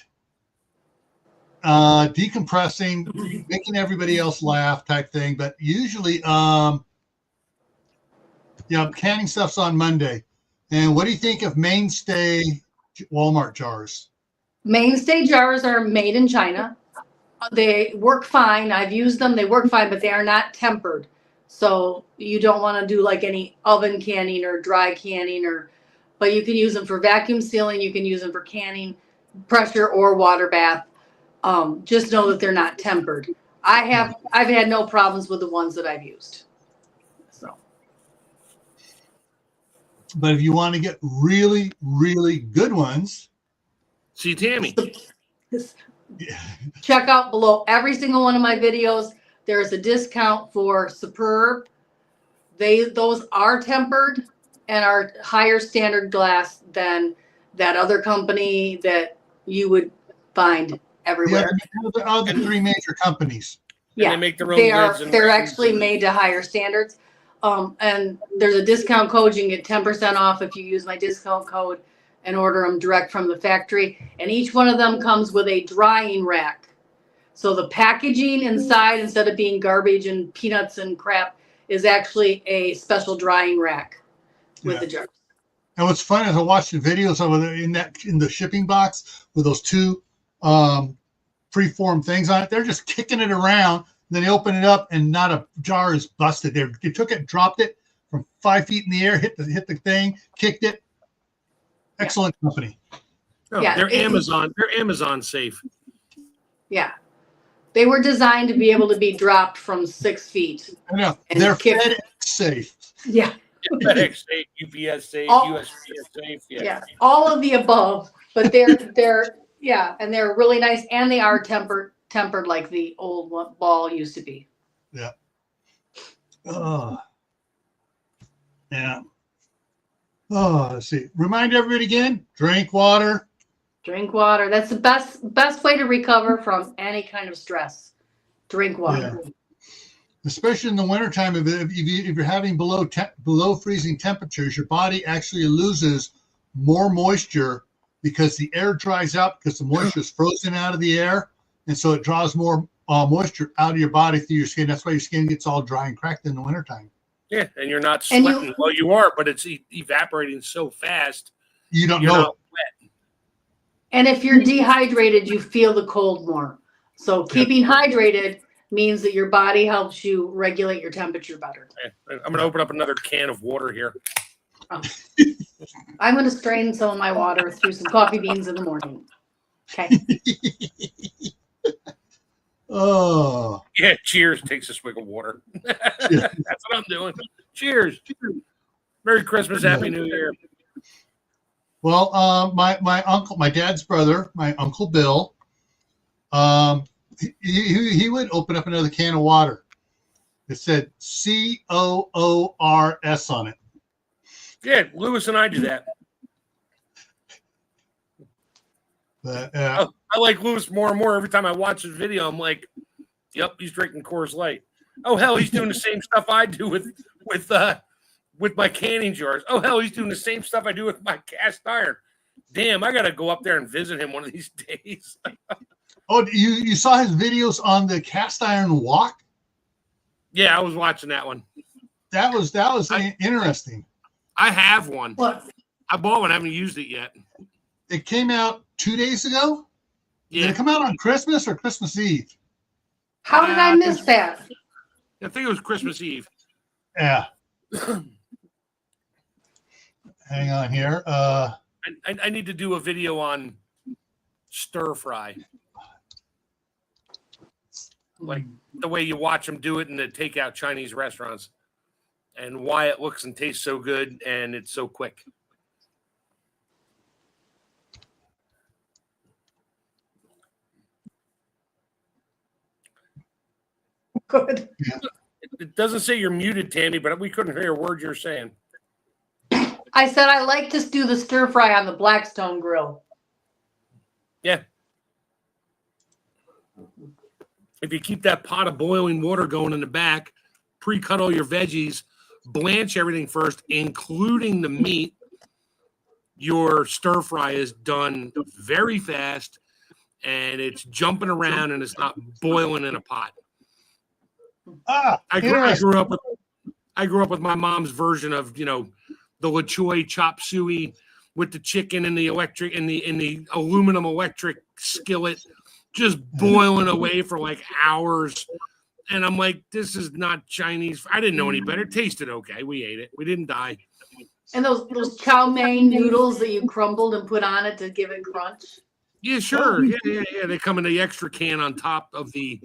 decompressing, making everybody else laugh type thing. But usually, canning stuff's on Monday. And what do you think of Mainstay Walmart jars?
Mainstay jars are made in China. They work fine. I've used them. They work fine, but they are not tempered. So you don't want to do like any oven canning or dry canning, but you can use them for vacuum sealing. You can use them for canning, pressure or water bath. Just know that they're not tempered. I've had no problems with the ones that I've used. So.
But if you want to get really, really good ones,
see Tammy.
Check out below every single one of my videos. There is a discount for Superb. Those are tempered. and are higher standard glass than that other company that you would find everywhere.
The other three major companies.
Yeah,
they make their own goods.
They're actually made to higher standards. And there's a discount code. You can get 10% off if you use my discount code and order them direct from the factory. And each one of them comes with a drying rack. So the packaging inside, instead of being garbage and peanuts and crap, is actually a special drying rack with the jars.
And what's fun is I watched the videos of it in the shipping box with those two preformed things on it. They're just kicking it around. Then they open it up and not a jar is busted. They took it, dropped it from 5 feet in the air, hit the thing, kicked it. Excellent company.
Oh, yeah, they're Amazon. They're Amazon safe.
Yeah, they were designed to be able to be dropped from 6 feet.
I know they're FedEx safe.
Yeah,
FedEx safe, UPS safe, USPS safe.
Yeah, all of the above. But they're and they're really nice, and they are tempered like the old ball used to be.
Yeah. Oh. Yeah. Oh, let's see. Remind everybody again, drink water.
Drink water. That's the best way to recover from any kind of stress. Drink water. Yeah.
Especially in the wintertime, if you're having below freezing temperatures, your body actually loses more moisture because the air dries out because the moisture is frozen out of the air. And so it draws more moisture out of your body through your skin. That's why your skin gets all dry and cracked in the wintertime.
Yeah, and you're not sweating. Well, you are, but it's evaporating so fast.
You don't know it.
Wet.
And if you're dehydrated, you feel the cold more. So keeping hydrated means that your body helps you regulate your temperature better.
Okay. I'm going to open up another can of water here.
Oh. I'm going to strain some of my water through some coffee beans in the morning. Okay.
Oh.
Yeah, cheers. Takes a swig of water. That's what I'm doing. Cheers. Merry Christmas. Happy New Year.
Well, my dad's brother, my Uncle Bill, he would open up another can of water. It said COORS on it.
Yeah, Lewis and I do that.
But,
I like Lewis more and more every time I watch his video. I'm like, yep, he's drinking Coors Light. Oh hell, he's doing the same stuff I do with my canning jars. Oh hell, he's doing the same stuff I do with my cast iron. Damn, I gotta go up there and visit him one of these days.
Oh, you saw his videos on the cast iron wok?
Yeah, I was watching that one.
That was interesting.
I have one.
What?
I bought one. I haven't used it yet.
It came out 2 days ago.
Yeah.
Did it come out on Christmas or Christmas Eve?
How did I miss that?
I think it was Christmas Eve.
Yeah. Hang on here.
I need to do a video on stir fry. Like the way you watch them do it in the takeout Chinese restaurants and why it looks and tastes so good and it's so quick.
Good.
It doesn't say you're muted, Tammy, but we couldn't hear a word you're saying.
I said I like to do the stir fry on the Blackstone grill.
Yeah. If you keep that pot of boiling water going in the back, pre-cut all your veggies, blanch everything first, including the meat, your stir fry is done very fast and it's jumping around and it's not boiling in a pot. I grew up with my mom's version of, the la choy chop suey with the chicken in the electric in the aluminum electric skillet, just boiling away for like hours. And I'm like, this is not Chinese. I didn't know any better. It tasted okay. We ate it. We didn't die.
And those chow mein noodles that you crumbled and put on it to give it crunch.
Yeah, sure. Yeah. They come in the extra can on top of the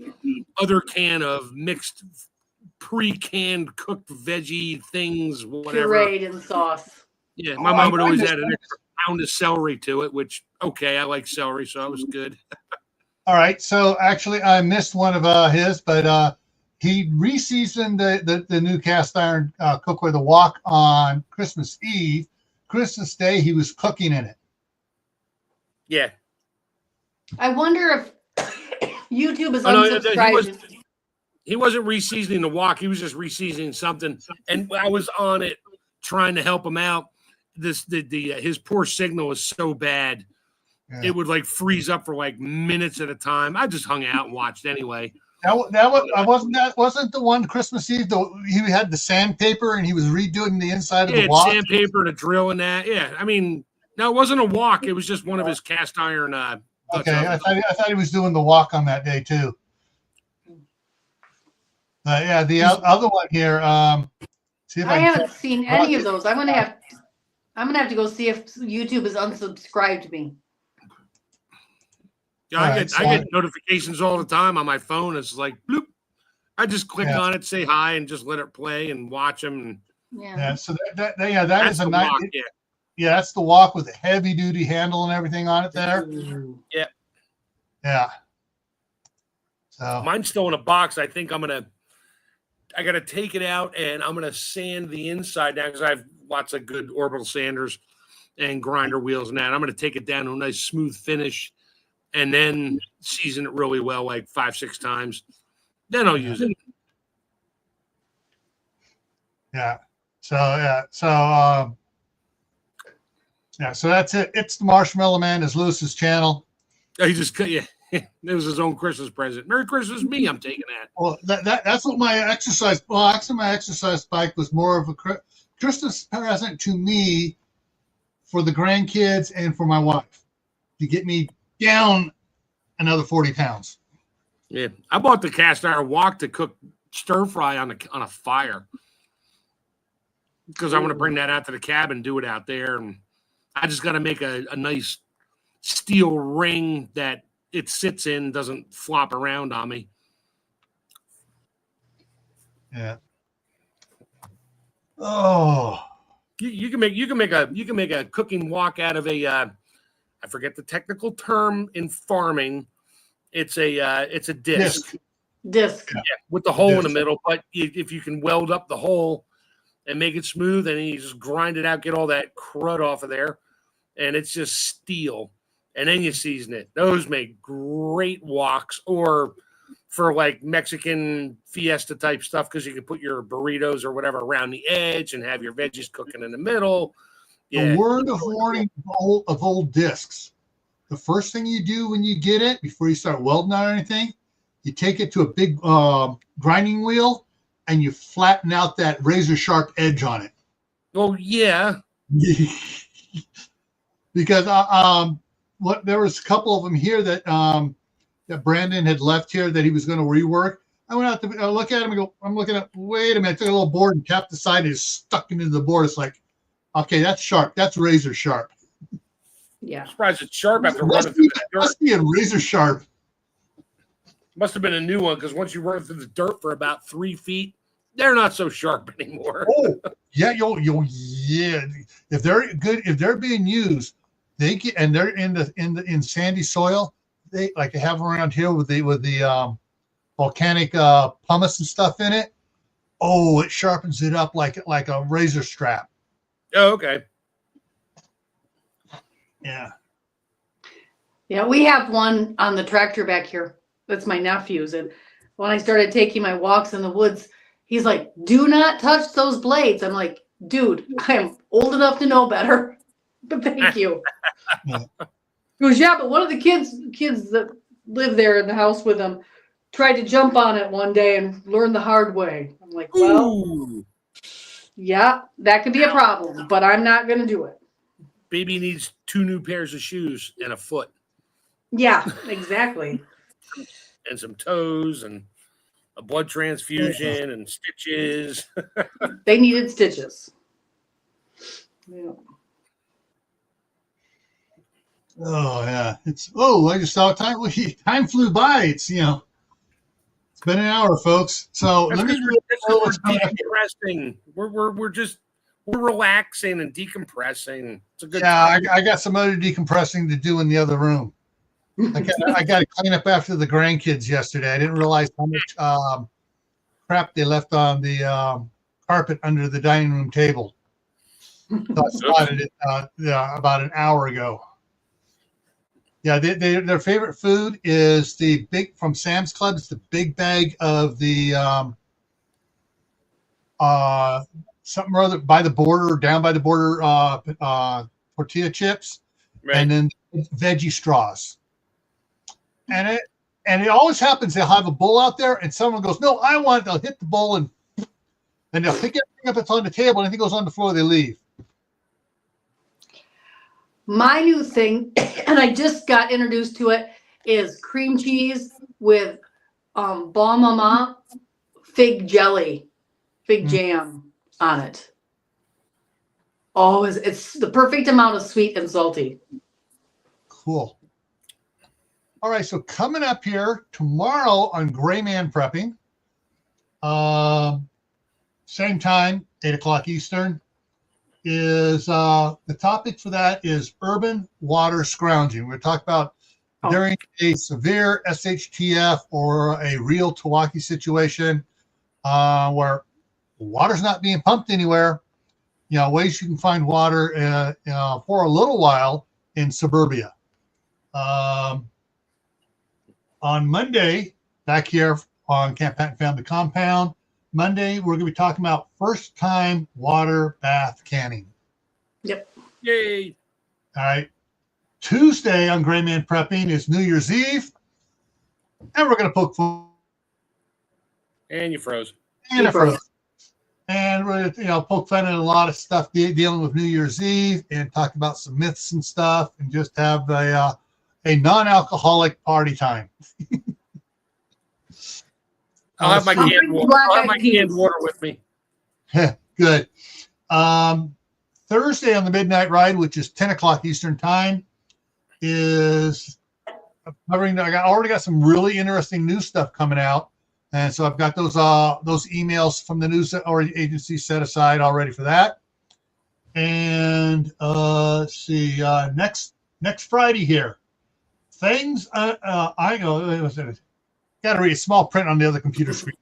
other can of mixed pre-canned cooked veggie things, whatever.
Pureed in sauce.
Yeah, my mom would always add an extra pound of celery to it, which, okay, I like celery, so that was good.
All right. So actually, I missed one of his, but he reseasoned the new cast iron cookware, the wok, on Christmas Eve. Christmas Day, he was cooking in it.
Yeah.
I wonder if YouTube is unsubscribed.
He wasn't reseasoning the wok. He was just reseasoning something. And I was on it trying to help him out. His poor signal was so bad. Yeah. It would like freeze up for like minutes at a time. I just hung out and watched anyway.
Wasn't the one Christmas Eve. He had the sandpaper and he was redoing the inside of the wok.
Sandpaper and a drill and that. Yeah, I mean, no, it wasn't a wok. It was just one of his cast iron.
Okay, I thought he was doing the wok on that day too. Yeah, the other one here. See if
I haven't seen any of those. I'm gonna have to go see if YouTube has unsubscribed me.
Yeah, I get notifications all the time on my phone. It's like bloop. I just click on it, say hi, and just let it play and watch them.
Yeah. So that is a nice. Yeah, that's the wok with the heavy duty handle and everything on it there.
Yeah.
Yeah. So
mine's still in a box. I think I gotta take it out and I'm gonna sand the inside down because I have lots of good orbital sanders and grinder wheels and that. I'm gonna take it down to a nice smooth finish and then season it really well, like 5-6 times. Then I'll use it.
Yeah. So that's it. It's the Marshmallow Man, is Lewis's channel.
He just it was his own Christmas present. Merry Christmas, me. I'm taking that.
Well, that's what my exercise. Well, actually, my exercise bike was more of a Christmas present to me, for the grandkids and for my wife, to get me down another 40 pounds.
Yeah, I bought the cast iron wok to cook stir fry on a fire because I want to bring that out to the cabin, do it out there, and I just got to make a nice steel ring that it sits in, doesn't flop around on me.
Yeah. Oh.
You can make a cooking wok out of a I forget the technical term in farming. It's a disc.
Disc.
Yeah, with the hole in the middle. But if you can weld up the hole and make it smooth, and you just grind it out, get all that crud off of there, and it's just steel. And then you season it. Those make great woks, or for like Mexican fiesta type stuff, because you can put your burritos or whatever around the edge and have your veggies cooking in the middle.
Yeah. A word of warning of old discs. The first thing you do when you get it, before you start welding on anything, you take it to a big grinding wheel and you flatten out that razor sharp edge on it.
Oh yeah.
Because there was a couple of them here that that Brandon had left here that he was going to rework. I went out to look at him and go, I'm looking at, wait a minute, I took a little board and tapped the side and just stuck it into the board. It's like, okay, that's sharp. That's razor sharp.
Yeah.
I'm surprised it's sharp after running through the dirt.
Must be a razor sharp.
Must have been a new one, because once you run through the dirt for about 3 feet, they're not so sharp anymore.
Oh, yeah, yeah. If they're good, if they're being used, they get, and they're in sandy soil. They like to have them around here with the volcanic pumice and stuff in it. Oh, it sharpens it up like a razor strap.
Oh, okay.
Yeah.
Yeah, we have one on the tractor back here. That's my nephew's. And when I started taking my walks in the woods, he's like, do not touch those blades. I'm like, dude, I am old enough to know better. But thank you. Yeah. He goes, yeah, but one of the kids that live there in the house with him tried to jump on it one day and learn the hard way. I'm like, well, ooh. Yeah, that could be a problem, but I'm not going to do it.
Baby needs 2 new pairs of shoes and a foot.
Yeah, exactly.
And some toes and a blood transfusion and stitches.
They needed stitches. Yeah.
Oh yeah, I just saw time. Time flew by. It's it's been an hour, folks. So let me.
We're decompressing. We're relaxing and decompressing. It's a good.
Yeah, I got some other decompressing to do in the other room. I got to clean up after the grandkids yesterday. I didn't realize how crap they left on the carpet under the dining room table. So I spotted it about an hour ago. Yeah, their favorite food is the big from Sam's Club. It's the big bag of the something or other by the border, down by the border, tortilla chips,
Right.
and then veggie straws. And it always happens. They'll have a bowl out there, and someone goes, "No, I want it." They'll hit the bowl and they'll pick everything up that's on the table, and if it goes on the floor, they leave.
My new thing, and I just got introduced to it, is cream cheese with Bon Mama fig jelly, fig jam on it. Oh, it's the perfect amount of sweet and salty.
Cool. All right, so coming up here tomorrow on Gray Man Prepping, same time, 8 o'clock Eastern, is the topic for that is urban water scrounging. We're talking about during a severe SHTF or a real Tawaki situation where water's not being pumped anywhere, ways you can find water for a little while in suburbia. On Monday, back here on Camppatton Family Compound, Monday, we're going to be talking about first-time water bath canning.
Yep.
Yay.
All right. Tuesday on Gray Man Prepping is New Year's Eve, and we're going to poke fun.
And you froze.
And I froze. And we're going to poke fun at a lot of stuff dealing with New Year's Eve and talk about some myths and stuff and just have a non-alcoholic party time.
I'll have my canned water with me.
Good. Thursday on the Midnight Ride, which is 10 o'clock Eastern Time, is covering. I already got some really interesting news stuff coming out, and so I've got those emails from the news agency set aside already for that. And let's see, next Friday here, things. I go. Got to read a small print on the other computer screen.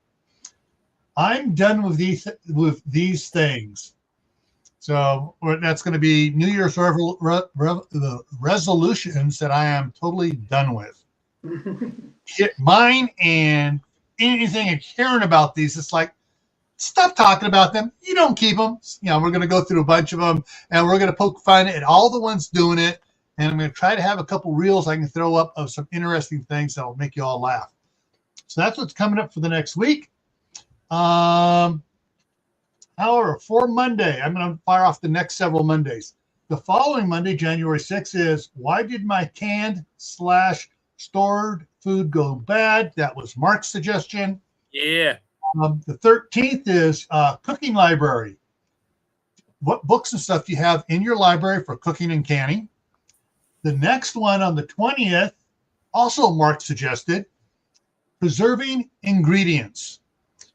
I'm done with these things. So that's going to be New Year's resolutions that I am totally done with. Mine and anything and caring about these, it's like, stop talking about them. You don't keep them. We're going to go through a bunch of them, and we're going to poke fun at all the ones doing it. And I'm going to try to have a couple reels I can throw up of some interesting things that will make you all laugh. So that's what's coming up for the next week. However, for Monday, I'm going to fire off the next several Mondays. The following Monday, January 6th, is why did my canned/stored food go bad? That was Mark's suggestion.
Yeah.
The 13th is cooking library. What books and stuff do you have in your library for cooking and canning? The next one on the 20th, also Mark suggested, preserving ingredients.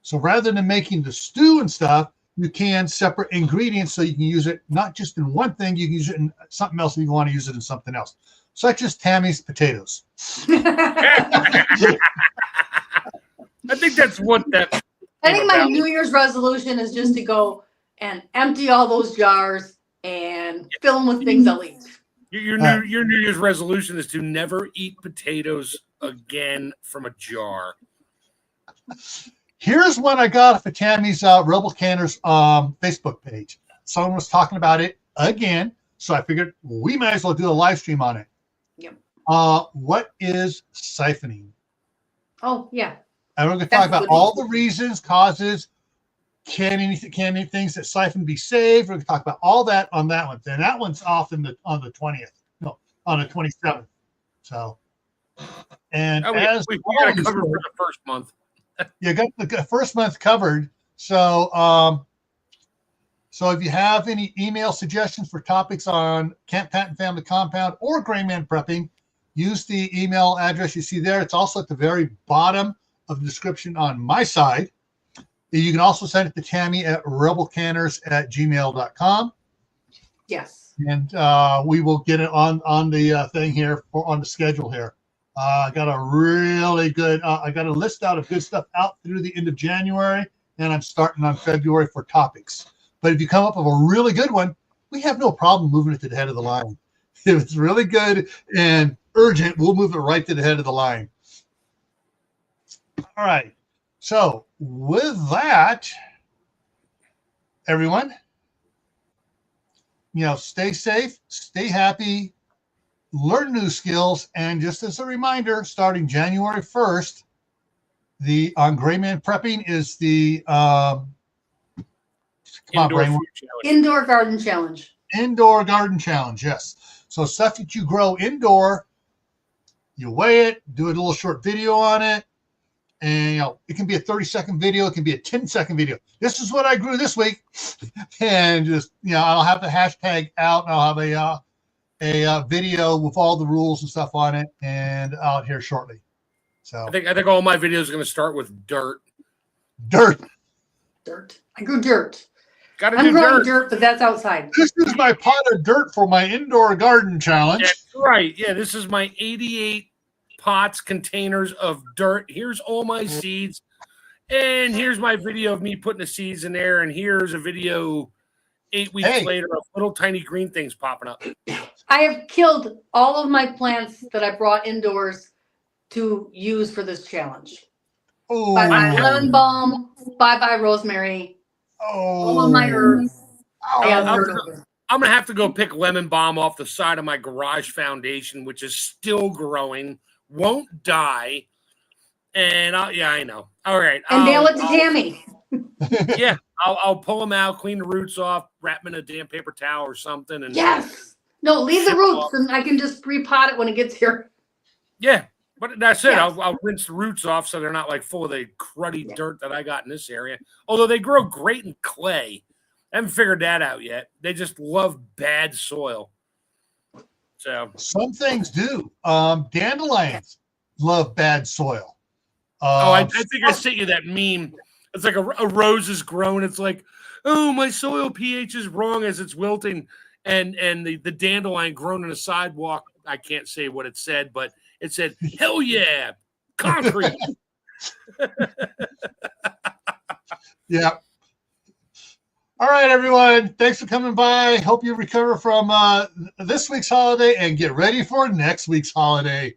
So rather than making the stew and stuff, you can separate ingredients so you can use it not just in one thing, you can use it in something else if you want to use it in something else, such as Tammy's potatoes.
I think that's what that.
I think my New Year's resolution is just to go and empty all those jars and fill them with things I'll eat.
Your New Year's resolution is to never eat potatoes again from a jar.
Here's what I got off of Tammy's Rebel Canners Facebook page. Someone was talking about it again, so I figured we might as well do a live stream on it.
Yep.
What is siphoning?
Oh, yeah.
And we're going to talk about all the reasons, causes, can any things that siphon be saved. We're going to talk about all that on that one. And that one's off on the 20th. No, on the 27th. So, and
we got it covered for the first month.
You got the first month covered. So, so if you have any email suggestions for topics on Camppatton Family Compound or Gray Man Prepping, use the email address you see there. It's also at the very bottom of the description on my side. You can also send it to Tammy at rebelcanners@gmail.com.
Yes.
And we will get it on the thing here on the schedule here. I got a really good, I got a list out of good stuff out through the end of January, and I'm starting on February for topics. But if you come up with a really good one, we have no problem moving it to the head of the line. If it's really good and urgent, we'll move it right to the head of the line. All right. So with that, everyone, stay safe, stay happy, learn new skills, and just as a reminder, starting January 1st, on Gray Man Prepping is the
Indoor Garden Challenge.
Indoor Garden Challenge, yes. So stuff that you grow indoor, you weigh it, do a little short video on it, and it can be a 30-second video, it can be a 10-second video. This is what I grew this week, and just I'll have the hashtag out, and I'll have a video with all the rules and stuff on it, and out here shortly. So
I think all my videos are going to start with dirt.
Dirt.
I grew dirt.
I'm
growing dirt, but that's outside.
This is my pot of dirt for my indoor garden challenge.
That's right. Yeah, this is my 88 pots, containers of dirt. Here's all my seeds. And here's my video of me putting the seeds in there. And here's a video 8 weeks later of little tiny green things popping up.
I have killed all of my plants that I brought indoors to use for this challenge.
Oh.
Bye-bye lemon balm. Bye-bye rosemary. All of my herbs.
I'm going to have to go pick lemon balm off the side of my garage foundation, which is still growing, won't die. And I know. All right.
And mail it to Tammy.
Yeah, I'll pull them out, clean the roots off, wrap them in a damn paper towel or something. And
yes. No, leave the roots, and I can just repot it when it gets here.
Yeah, but that's it. Yes. I'll rinse the roots off so they're not like full of the cruddy dirt that I got in this area. Although they grow great in clay. I haven't figured that out yet. They just love bad soil. So
some things do. Dandelions love bad soil.
I think I sent you that meme. It's like a rose is grown. It's like, oh, my soil pH is wrong as it's wilting. And the dandelion grown in a sidewalk, I can't say what it said, but it said, hell yeah, concrete.
Yeah. All right, everyone. Thanks for coming by. Hope you recover from this week's holiday and get ready for next week's holiday.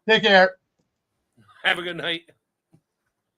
Take care.
Have a good night.